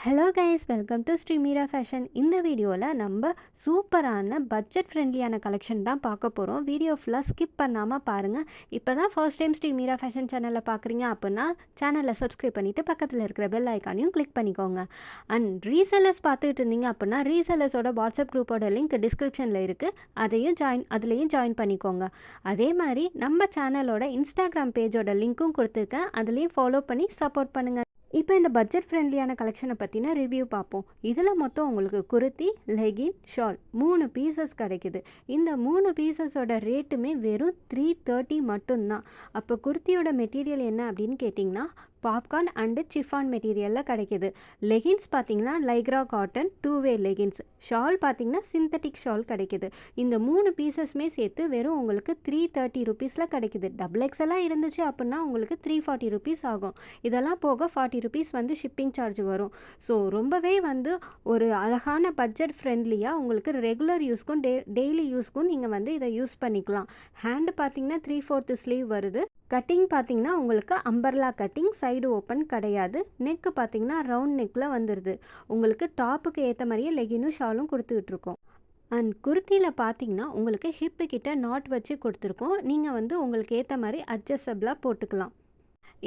Hello guys, welcome to Srimeera fashion. இந்த வீடியோவில் நம்ம சூப்பரான பட்ஜெட் ஃப்ரெண்ட்லியான கலெக்ஷன் தான் பார்க்க போகிறோம். வீடியோ ஃபுல்லாக ஸ்கிப் பண்ணாமல் பாருங்கள். இப்போ தான் ஃபர்ஸ்ட் டைம் ஸ்ரீமீரா ஃபேஷன் சேனலில் பார்க்குறீங்க அப்படின்னா சேனலை சப்ஸ்கிரைப் பண்ணிவிட்டு பக்கத்தில் இருக்கிற பெல் ஐக்கானையும் கிளிக் பண்ணிக்கோங்க. அண்ட் ரீசெல்லர்ஸ் பார்த்துட்டு இருந்தீங்க அப்படின்னா ரீசெல்லர்ஸோட வாட்ஸ்அப் குரூப்போட லிங்க் டிஸ்கிரிப்ஷனில் இருக்குது. அதுலேயும் ஜாயின் பண்ணிக்கோங்க. அதே மாதிரி நம்ம சேனலோட இன்ஸ்டாகிராம் பேஜோட லிங்க்கும் கொடுத்துருக்கேன். அதுலேயும் ஃபாலோ பண்ணி சப்போர்ட் பண்ணுங்கள். இப்போ இந்த பட்ஜெட் ஃப்ரெண்ட்லியான கலெக்ஷனை பற்றின ரிவ்யூ பார்ப்போம். இதில் மொத்தம் உங்களுக்கு குர்த்தி, லெகின், ஷால் 3 பீசஸ் கிடைக்குது. இந்த 3 பீசஸோட ரேட்டுமே வெறும் 330 மட்டும்தான். அப்போ குர்த்தியோட மெட்டீரியல் என்ன அப்படின்னு கேட்டிங்கன்னா பாப்கார்ன் அண்டு சிஃபான் மெட்டீரியலில் கிடைக்கிது. லெகின்ஸ் பார்த்திங்கன்னா லைக்ரா காட்டன் 2-வே லெகின்ஸ். ஷால் பார்த்திங்கன்னா சிந்தட்டிக் ஷால் கிடைக்கிது. இந்த 3 பீசஸ்மே சேர்த்து வெறும் உங்களுக்கு 330 ருபீஸில் கிடைக்கிது. XXL இருந்துச்சு அப்படின்னா உங்களுக்கு 340 ருபீஸ் ஆகும். இதெல்லாம் போக 40 ருபீஸ் ஷிப்பிங் சார்ஜ் வரும். ஸோ ரொம்பவே ஒரு அழகான பட்ஜெட் ஃப்ரெண்ட்லியாக உங்களுக்கு ரெகுலர் யூஸ்க்கும் டெய்லி யூஸ்க்கும் நீங்கள் இதை யூஸ் பண்ணிக்கலாம். ஹேண்டு பார்த்திங்கன்னா 3/4 ஸ்லீவ் வருது. கட்டிங் பார்த்திங்கன்னா உங்களுக்கு அம்பர்லா கட்டிங், சைடு ஓப்பன் கிடையாது. நெக்கு பார்த்திங்கன்னா ரவுண்ட் நெக்கில் வந்துடுது. உங்களுக்கு டாப்புக்கு ஏற்ற மாதிரியே லெகினும் ஷாலும் கொடுத்துட்ருக்கோம். அண்ட் குர்த்தியில் பார்த்திங்கன்னா உங்களுக்கு ஹிப்பு கிட்ட நாட் வச்சு கொடுத்துருக்கோம். நீங்கள் உங்களுக்கு ஏற்ற மாதிரி அட்ஜஸ்டபிளாக போட்டுக்கலாம்.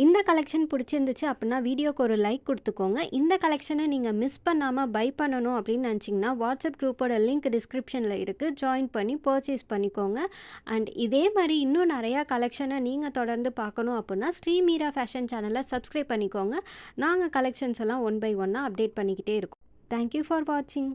இந்த கலெக்ஷன் பிடிச்சிருந்துச்சு அப்படின்னா வீடியோக்கு ஒரு லைக் கொடுத்துக்கோங்க. இந்த கலெக்ஷனை நீங்கள் மிஸ் பண்ணாமல் பை பண்ணணும் அப்படின்னு நினச்சிங்கன்னா வாட்ஸ்அப் குரூப்போட லிங்க் டிஸ்கிரிப்ஷனில் இருக்குது. ஜாயின் பண்ணி பர்ச்சேஸ் பண்ணிக்கோங்க. அண்ட் இதே மாதிரி இன்னும் நிறையா கலெக்ஷனை நீங்கள் தொடர்ந்து பார்க்கணும் அப்படின்னா ஸ்ரீமீரா ஃபேஷன் சேனலை சப்ஸ்கிரைப் பண்ணிக்கோங்க. நாங்கள் கலெக்ஷன்ஸ் எல்லாம் 1 by 1 அப்டேட் பண்ணிக்கிட்டே இருக்கோம். தேங்க்யூ ஃபார் வாட்சிங்.